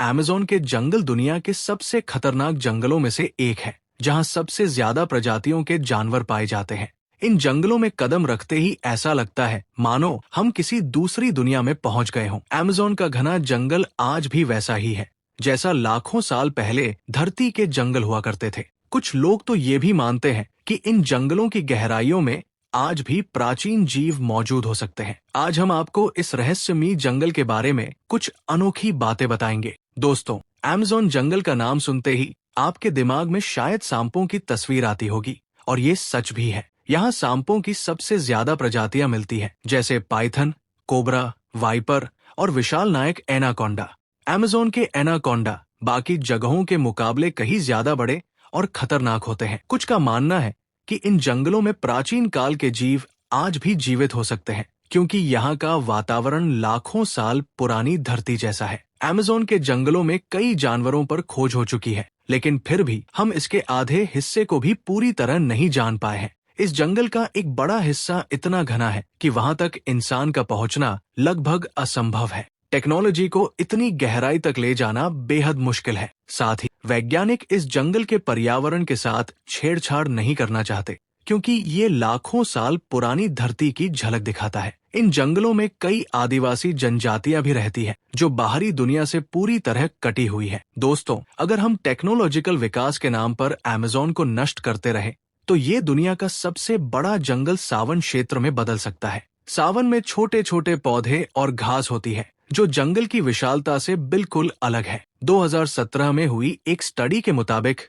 Amazon के जंगल दुनिया के सबसे खतरनाक जंगलों में से एक है, जहां सबसे ज्यादा प्रजातियों के जानवर पाए जाते हैं। इन जंगलों में कदम रखते ही ऐसा लगता है मानो हम किसी दूसरी दुनिया में पहुंच गए हों। अमेज़न का घना जंगल आज भी वैसा ही है, जैसा लाखों साल पहले धरती के जंगल हुआ करते थे। कुछ लोग तो ये भी मानते हैं कि इन जंगलों की गहराइयों में आज भी प्राचीन जीव मौजूद हो सकते हैं। आज हम आपको इस रहस्यमयी जंगल के बारे में कुछ अनोखी बातें बताएंगे। दोस्तों, अमेज़न जंगल का नाम सुनते ही आपके दिमाग में शायद सांपों की तस्वीर आती होगी, और ये सच भी है। यहाँ सांपों की सबसे ज्यादा प्रजातियां मिलती हैं, जैसे पाइथन, कोबरा, वाइपर और विशाल नायक एनाकोंडा। अमेज़न के एनाकोंडा बाकी जगहों के मुकाबले कहीं ज्यादा बड़े और खतरनाक होते हैं। कुछ का मानना है कि इन जंगलों में प्राचीन काल के जीव आज भी जीवित हो सकते हैं, क्योंकि यहाँ का वातावरण लाखों साल पुरानी धरती जैसा है। अमेज़न के जंगलों में कई जानवरों पर खोज हो चुकी है, लेकिन फिर भी हम इसके आधे हिस्से को भी पूरी तरह नहीं जान पाए हैं। इस जंगल का एक बड़ा हिस्सा इतना घना है कि वहां तक इंसान का पहुंचना लगभग असंभव है। टेक्नोलॉजी को इतनी गहराई तक ले जाना बेहद मुश्किल है। साथ ही वैज्ञानिक इस जंगल के पर्यावरण के साथ छेड़छाड़ नहीं करना चाहते, क्योंकि ये लाखों साल पुरानी धरती की झलक दिखाता है। इन जंगलों में कई आदिवासी जनजातियां भी रहती हैं, जो बाहरी दुनिया से पूरी तरह कटी हुई है। दोस्तों, अगर हम टेक्नोलॉजिकल विकास के नाम पर अमेज़न को नष्ट करते रहे, तो ये दुनिया का सबसे बड़ा जंगल सावन क्षेत्र में बदल सकता है। सावन में छोटे छोटे पौधे और घास होती है, जो जंगल की विशालता से बिल्कुल अलग है। 2017 में हुई एक स्टडी के मुताबिक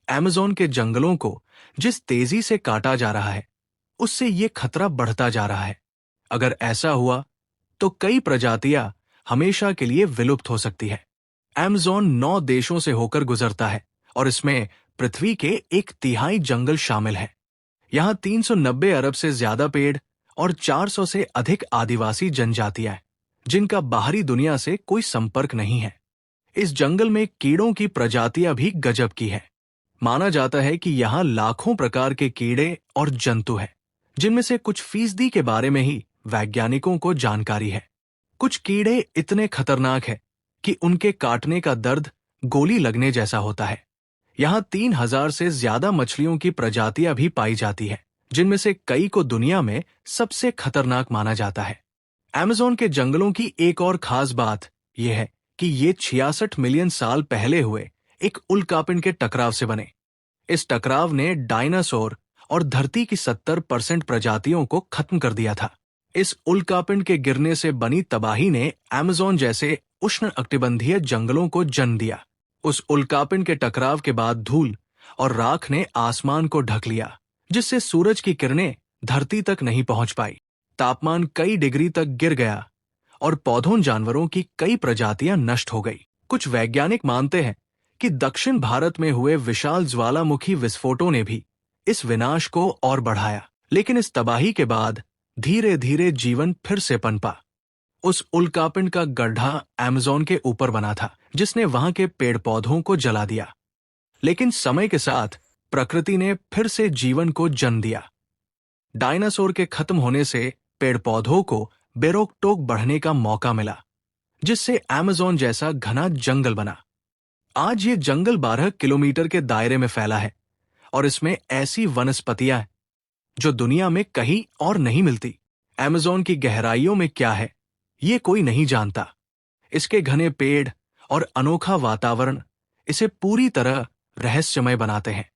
अमेज़न के जंगलों को जिस तेजी से काटा जा रहा है, उससे ये खतरा बढ़ता जा रहा है। अगर ऐसा हुआ तो कई प्रजातियां हमेशा के लिए विलुप्त हो सकती है। अमेज़न 9 देशों से होकर गुजरता है, और इसमें पृथ्वी के 1/3 जंगल शामिल है। यहाँ 390 अरब से ज्यादा पेड़ और 400 से अधिक आदिवासी जनजातियां हैं, जिनका बाहरी दुनिया से कोई संपर्क नहीं है। इस जंगल में कीड़ों की प्रजातियां भी गजब की है। माना जाता है कि यहाँ लाखों प्रकार के कीड़े और जंतु हैं, जिनमें से कुछ फीसदी के बारे में ही वैज्ञानिकों को जानकारी है। कुछ कीड़े इतने खतरनाक हैं कि उनके काटने का दर्द गोली लगने जैसा होता है। यहाँ 3000 से ज्यादा मछलियों की प्रजातियां भी पाई जाती है, जिनमें से कई को दुनिया में सबसे खतरनाक माना जाता है। अमेज़न के जंगलों की एक और खास बात यह है कि ये 66 मिलियन साल पहले हुए एक उल्कापिंड के टकराव से बने। इस टकराव ने डायनासोर और धरती की 70% प्रजातियों को खत्म कर दिया था। इस उल्कापिंड के गिरने से बनी तबाही ने अमेज़न जैसे उष्णकटिबंधीय जंगलों को जन्म दिया। उस उल्कापिंड के टकराव के बाद धूल और राख ने आसमान को ढक लिया, जिससे सूरज की किरणें धरती तक नहीं पहुंच पाई। तापमान कई डिग्री तक गिर गया और पौधों जानवरों की कई प्रजातियां नष्ट हो गई। कुछ वैज्ञानिक मानते हैं कि दक्षिण भारत में हुए विशाल ज्वालामुखी विस्फोटों ने भी इस विनाश को और बढ़ाया, लेकिन इस तबाही के बाद धीरे धीरे जीवन फिर से पनपा। उस उल्कापिंड का गड्ढा अमेज़न के ऊपर बना था, जिसने वहां के पेड़ पौधों को जला दिया। लेकिन समय के साथ प्रकृति ने फिर से जीवन को जन्म दिया। डायनासोर के खत्म होने से पेड़ पौधों को बेरोक-टोक बढ़ने का मौका मिला, जिससे अमेज़न जैसा घना जंगल बना। आज ये जंगल 12 किलोमीटर के दायरे में फैला है, और इसमें ऐसी वनस्पतियां हैं जो दुनिया में कहीं और नहीं मिलती। अमेज़न की गहराइयों में क्या है, ये कोई नहीं जानता। इसके घने पेड़ और अनोखा वातावरण इसे पूरी तरह रहस्यमय बनाते हैं।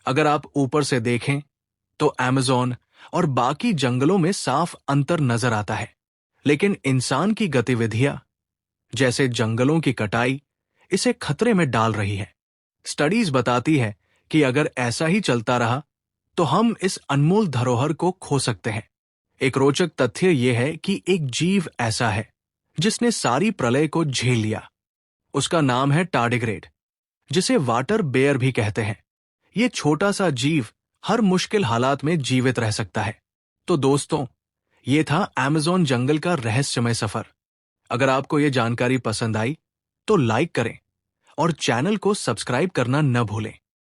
अगर आप ऊपर से देखें तो अमेज़न और बाकी जंगलों में साफ अंतर नजर आता है, लेकिन इंसान की गतिविधियां, जैसे जंगलों की कटाई, इसे खतरे में डाल रही है। स्टडीज बताती है कि अगर ऐसा ही चलता रहा तो हम इस अनमोल धरोहर को खो सकते हैं। एक रोचक तथ्य यह है कि एक जीव ऐसा है जिसने सारी प्रलय को झेल लिया। उसका नाम है टार्डिग्रेड, जिसे वाटर बेयर भी कहते हैं। ये छोटा सा जीव हर मुश्किल हालात में जीवित रह सकता है। तो दोस्तों, ये था अमेज़न जंगल का रहस्यमय सफर। अगर आपको ये जानकारी पसंद आई तो लाइक करें और चैनल को सब्सक्राइब करना न भूलें।